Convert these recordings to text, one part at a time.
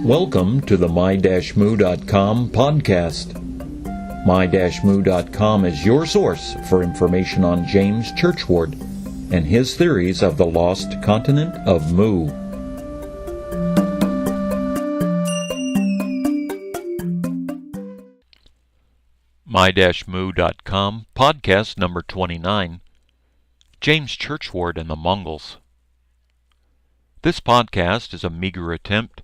Welcome to the my-moo.com podcast. My-moo.com is your source for information on James Churchward and his theories of the lost continent of Mu. My-moo.com podcast number 29, James Churchward and the Mongols. This podcast is a meager attempt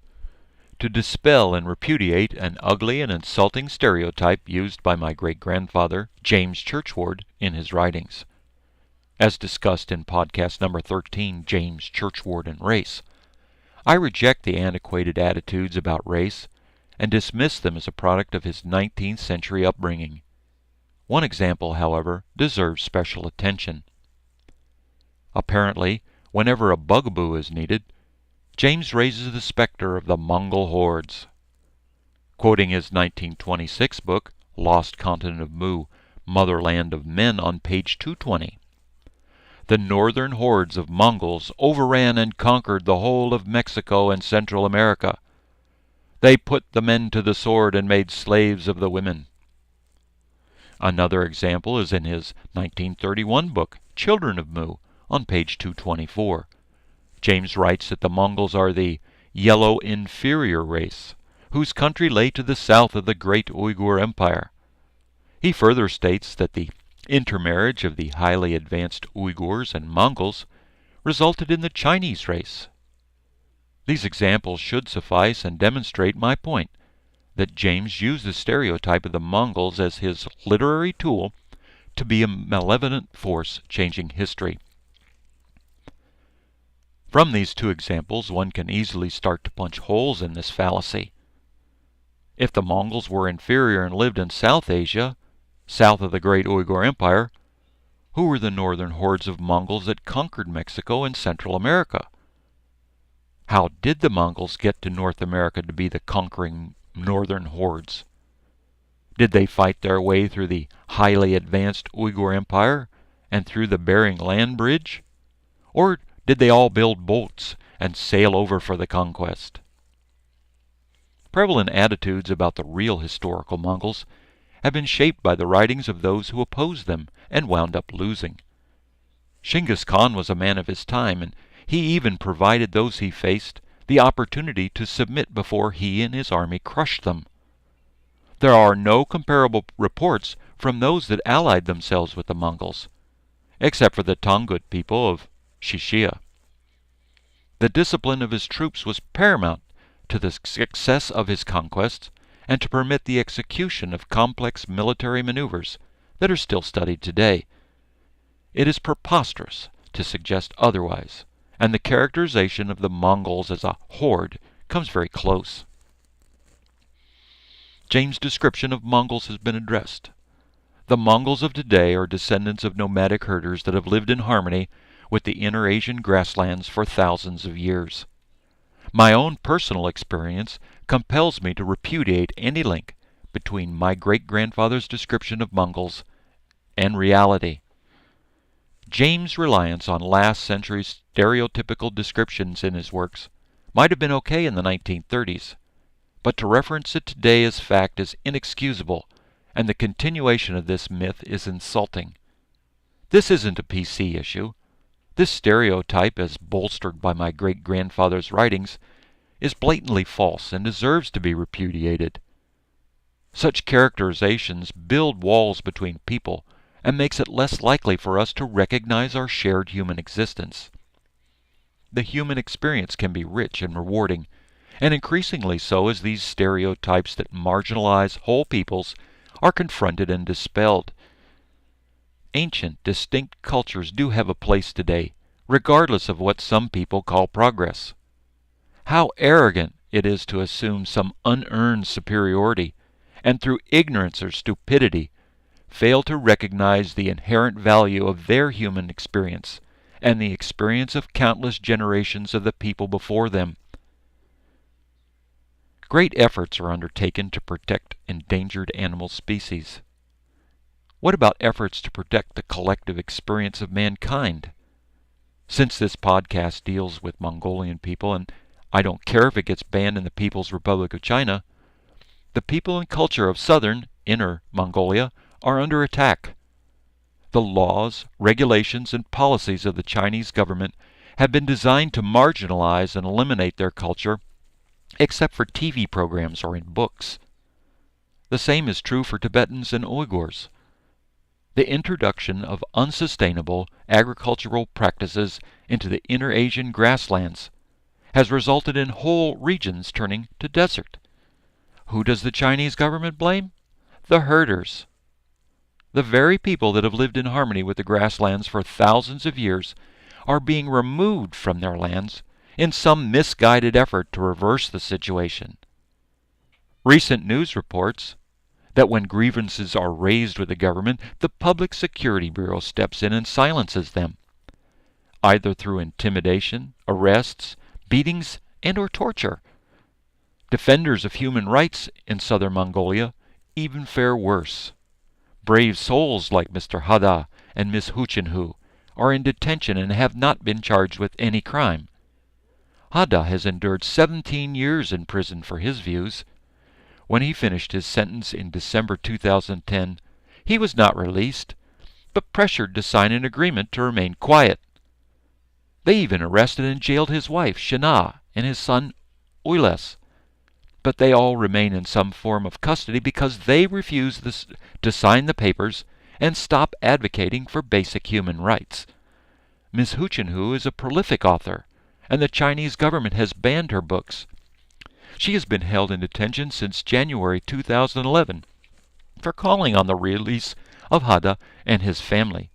to dispel and repudiate an ugly and insulting stereotype used by my great-grandfather, James Churchward, in his writings. As discussed in podcast number 13, James Churchward and Race, I reject the antiquated attitudes about race and dismiss them as a product of his 19th century upbringing. One example, however, deserves special attention. Apparently, whenever a bugaboo is needed, James raises the specter of the Mongol hordes. Quoting his 1926 book, Lost Continent of Mu, Motherland of Men, on page 220, the northern hordes of Mongols overran and conquered the whole of Mexico and Central America. They put the men to the sword and made slaves of the women. Another example is in his 1931 book, Children of Mu, on page 224. James writes that the Mongols are the yellow inferior race, whose country lay to the south of the great Uyghur Empire. He further states that the intermarriage of the highly advanced Uyghurs and Mongols resulted in the Chinese race. These examples should suffice and demonstrate my point that James used the stereotype of the Mongols as his literary tool to be a malevolent force changing history. From these two examples, one can easily start to punch holes in this fallacy. If the Mongols were inferior and lived in South Asia, south of the great Uyghur Empire, who were the northern hordes of Mongols that conquered Mexico and Central America? How did the Mongols get to North America to be the conquering northern hordes? Did they fight their way through the highly advanced Uyghur Empire and through the Bering Land Bridge? Or did they all build boats and sail over for the conquest? Prevalent attitudes about the real historical Mongols have been shaped by the writings of those who opposed them and wound up losing. Genghis Khan was a man of his time, and he even provided those he faced the opportunity to submit before he and his army crushed them. There are no comparable reports from those that allied themselves with the Mongols, except for the Tangut people of Shishia. The discipline of his troops was paramount to the success of his conquests and to permit the execution of complex military maneuvers that are still studied today. It is preposterous to suggest otherwise, and the characterization of the Mongols as a horde comes very close. James' description of Mongols has been addressed. The Mongols of today are descendants of nomadic herders that have lived in harmony with the inner Asian grasslands for thousands of years. My own personal experience compels me to repudiate any link between my great-grandfather's description of Mongols and reality. James' reliance on last century's stereotypical descriptions in his works might have been okay in the 1930s, but to reference it today as fact is inexcusable, and the continuation of this myth is insulting. This isn't a PC issue. This stereotype, as bolstered by my great-grandfather's writings, is blatantly false and deserves to be repudiated. Such characterizations build walls between people and makes it less likely for us to recognize our shared human existence. The human experience can be rich and rewarding, and increasingly so as these stereotypes that marginalize whole peoples are confronted and dispelled. Ancient, distinct cultures do have a place today, regardless of what some people call progress. How arrogant it is to assume some unearned superiority, and through ignorance or stupidity, fail to recognize the inherent value of their human experience and the experience of countless generations of the people before them. Great efforts are undertaken to protect endangered animal species. What about efforts to protect the collective experience of mankind? Since this podcast deals with Mongolian people, and I don't care if it gets banned in the People's Republic of China. The people and culture of southern, inner Mongolia are under attack. The laws, regulations, and policies of the Chinese government have been designed to marginalize and eliminate their culture, except for TV programs or in books. The same is true for Tibetans and Uyghurs. The introduction of unsustainable agricultural practices into the inner Asian grasslands has resulted in whole regions turning to desert. Who does the Chinese government blame? The herders. The very people that have lived in harmony with the grasslands for thousands of years are being removed from their lands in some misguided effort to reverse the situation. Recent news reports that when grievances are raised with the government, the Public Security Bureau steps in and silences them, either through intimidation, arrests, beatings, and or torture. Defenders of human rights in southern Mongolia even fare worse. Brave souls like Mr. Hada and Miss Huchinhu are in detention and have not been charged with any crime. Hada has endured 17 years in prison for his views. When he finished his sentence in December 2010, he was not released, but pressured to sign an agreement to remain quiet. They even arrested and jailed his wife, Shana, and his son, Uyles. But they all remain in some form of custody because they refuse to sign the papers and stop advocating for basic human rights. Ms. Huchinhu is a prolific author, and the Chinese government has banned her books. She has been held in detention since January 2011 for calling on the release of Hada and his family.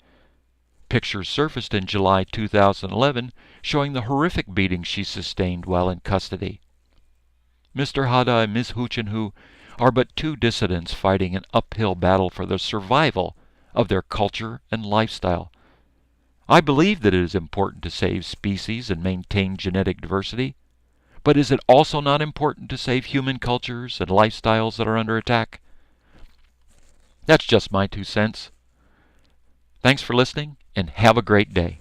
Pictures surfaced in July 2011 showing the horrific beatings she sustained while in custody. Mr. Hada and Ms. Huchinhu are but two dissidents fighting an uphill battle for the survival of their culture and lifestyle. I believe that it is important to save species and maintain genetic diversity, but is it also not important to save human cultures and lifestyles that are under attack? That's just my 2 cents. Thanks for listening, and have a great day.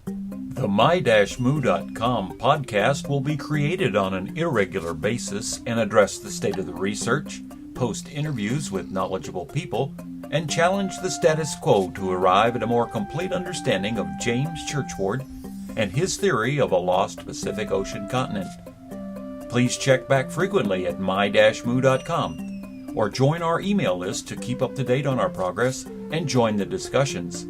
The my-moo.com podcast will be created on an irregular basis and address the state of the research, post interviews with knowledgeable people, and challenge the status quo to arrive at a more complete understanding of James Churchward and his theory of a lost Pacific Ocean continent. Please check back frequently at my-moo.com or join our email list to keep up to date on our progress and join the discussions.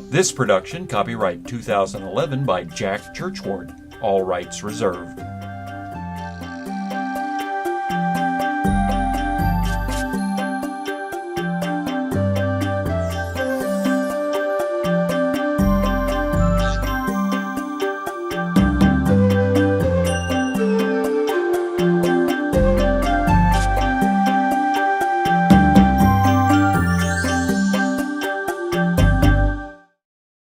This production, copyright 2011 by Jack Churchward, all rights reserved.